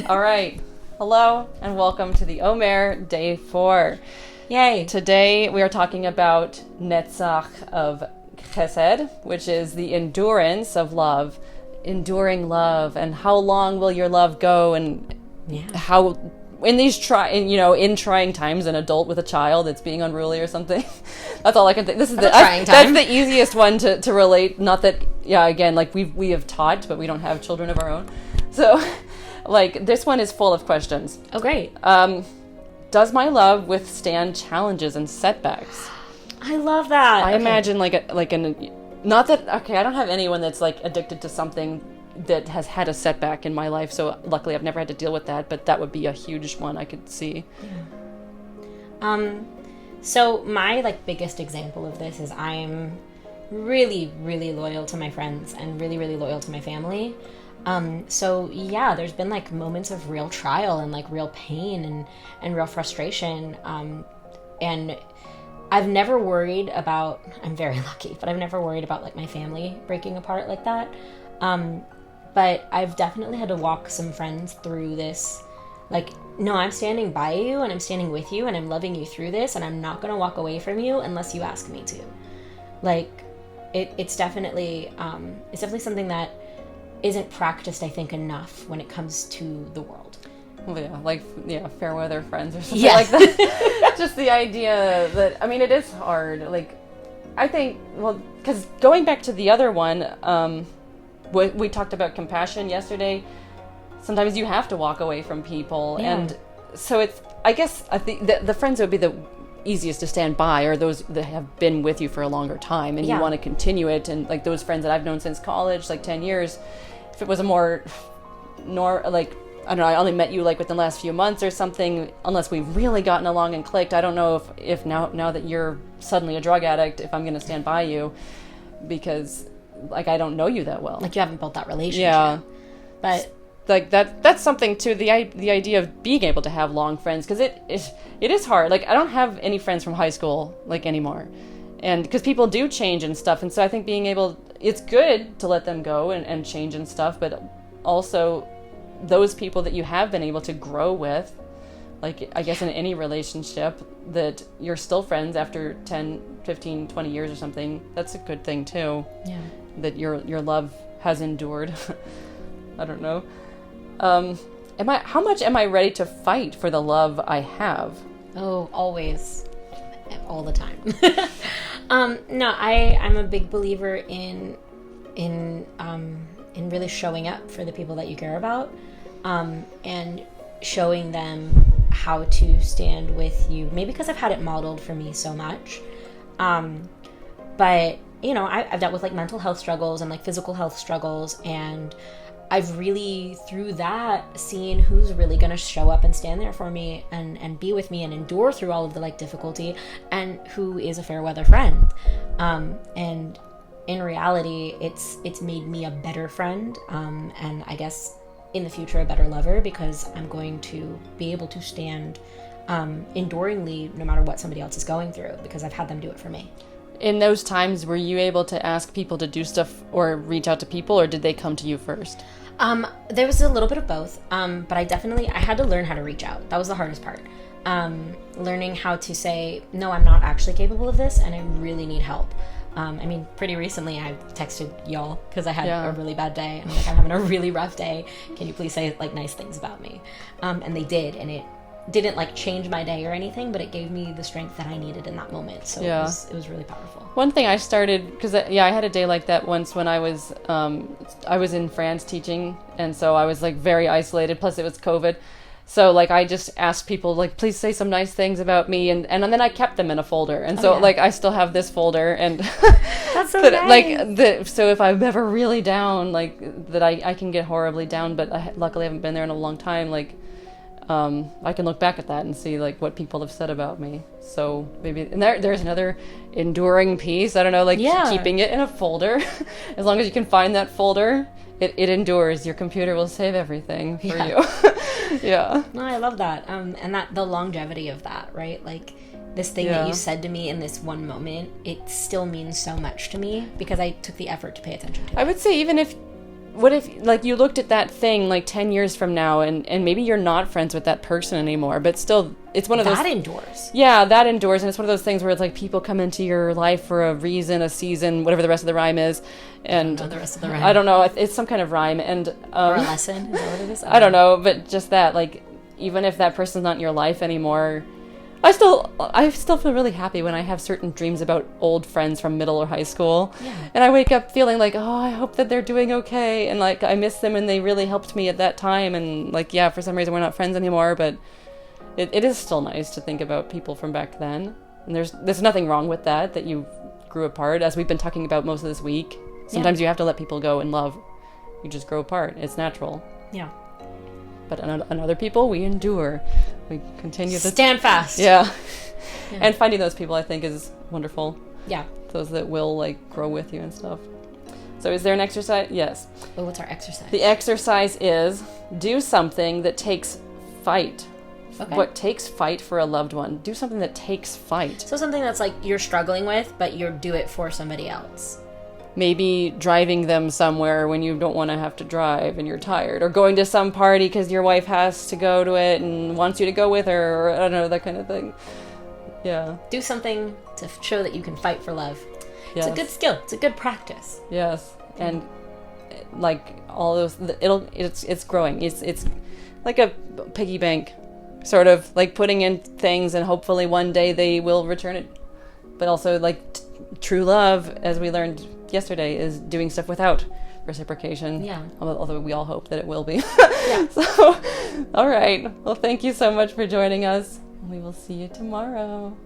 All right. Hello and welcome to the Omer Day 4. Yay. Today we are talking about Netzach of Chesed, which is the endurance of love, enduring love, and how long will your love go, and how in these in trying times, an adult with a child that's being unruly or something. That's all I can think. This is that's the easiest one to relate. Not that, again, like we have taught, but we don't have children of our own. So, like, this one is full of questions. Oh, great. Does my love withstand challenges and setbacks? I love that. I imagine not that, I don't have anyone that's like addicted to something that has had a setback in my life, so luckily I've never had to deal with that, but that would be a huge one I could see. Yeah. So my biggest example of this is I'm really, really loyal to my friends and really, really loyal to my family. So yeah, there's been moments of real trial and real pain and real frustration. And I've never worried about, I'm very lucky, but I've never worried about my family breaking apart like that. But I've definitely had to walk some friends through this. No, I'm standing by you and I'm standing with you and I'm loving you through this, and I'm not going to walk away from you unless you ask me to. It's definitely something that isn't practiced, I think, enough when it comes to the world. Well, fair weather friends or something like that. Just the idea that, it is hard. I think, because going back to the other one, we talked about compassion yesterday. Sometimes you have to walk away from people. Yeah. And so I think the friends would be the easiest to stand by, or those that have been with you for a longer time and you want to continue it. And those friends that I've known since college, 10 years, if it was a more I don't know, I only met you within the last few months or something, unless we've really gotten along and clicked, I don't know if now that you're suddenly a drug addict, if I'm going to stand by you, because I don't know you that well. You haven't built that relationship. Yeah. But that's something too, the idea of being able to have long friends, because it is hard. I don't have any friends from high school anymore, and because people do change and stuff, and so I think it's good to let them go and change and stuff, but also those people that you have been able to grow with, I guess in any relationship, that you're still friends after 10, 15, 20 years or something, that's a good thing too. Yeah. That your love has endured. I don't know. How much am I ready to fight for the love I have? Oh, always. All the time. No, I'm a big believer in really showing up for the people that you care about, and showing them how to stand with you. Maybe because I've had it modeled for me so much. But I've dealt with mental health struggles and physical health struggles, and I've really, through that, seen who's really going to show up and stand there for me and be with me and endure through all of the difficulty, and who is a fair weather friend. And in reality, it's made me a better friend, and I guess in the future a better lover, because I'm going to be able to stand enduringly no matter what somebody else is going through, because I've had them do it for me. In those times, were you able to ask people to do stuff or reach out to people, or did they come to you first? There was a little bit of both, but I had to learn how to reach out. That was the hardest part. Learning how to say, no, I'm not actually capable of this, and I really need help. Pretty recently I texted y'all because I had a really bad day, and I'm having a really rough day. Can you please say nice things about me? And they did, and it didn't change my day or anything, but it gave me the strength that I needed in that moment. So it was really powerful. One thing I started, because I had a day like that once when I was in France teaching, and so I was very isolated, plus it was COVID. So I just asked people please say some nice things about me, and then I kept them in a folder, and so I still have this folder, and that's so nice. So if I'm ever really down, that I can get horribly down, but I luckily haven't been there in a long time, I can look back at that and see what people have said about me. So maybe, and there's another enduring piece. I don't know, keeping it in a folder. As long as you can find that folder, it endures. Your computer will save everything for you. Yeah. No, I love that. And that the longevity of that, right? This thing that you said to me in this one moment, it still means so much to me because I took the effort to pay attention to it. I would say even if what if, like, you looked at that thing, like, 10 years from now, and maybe you're not friends with that person anymore, but still, it's one of those... That endures. Yeah, that endures, and it's one of those things where it's like people come into your life for a reason, a season, whatever the rest of the rhyme is, and... I don't know the rest of the rhyme. I don't know, it's some kind of rhyme, and... or a lesson, is that what it is? I don't know, but just that, like, even if that person's not in your life anymore... I still feel really happy when I have certain dreams about old friends from middle or high school. Yeah. And I wake up feeling like, oh, I hope that they're doing okay. And, like, I miss them and they really helped me at that time. And, like, yeah, for some reason we're not friends anymore. But it is still nice to think about people from back then. And there's nothing wrong with that you grew apart. As we've been talking about most of this week, sometimes you have to let people go in love. You just grow apart. It's natural. Yeah. But on other people, we endure. We continue to... Stand fast. Yeah. And finding those people, I think, is wonderful. Yeah. Those that will, like, grow with you and stuff. So is there an exercise? Yes. Oh, what's our exercise? The exercise is do something that takes fight. Okay. What takes fight for a loved one. Do something that takes fight. So something that's, like, you're struggling with, but you do it for somebody else. Maybe driving them somewhere when you don't want to have to drive and you're tired. Or going to some party because your wife has to go to it and wants you to go with her. Or, I don't know, that kind of thing. Yeah. Do something to show that you can fight for love. Yes. It's a good skill. It's a good practice. Yes. And, like, all those... It's growing. It's like a piggy bank. Sort of. Like, putting in things and hopefully one day they will return it. But also, like, true love, as we learned yesterday, is doing stuff without reciprocation. Yeah. Although we all hope that it will be. Yeah. So, all right. Well, thank you so much for joining us. We will see you tomorrow.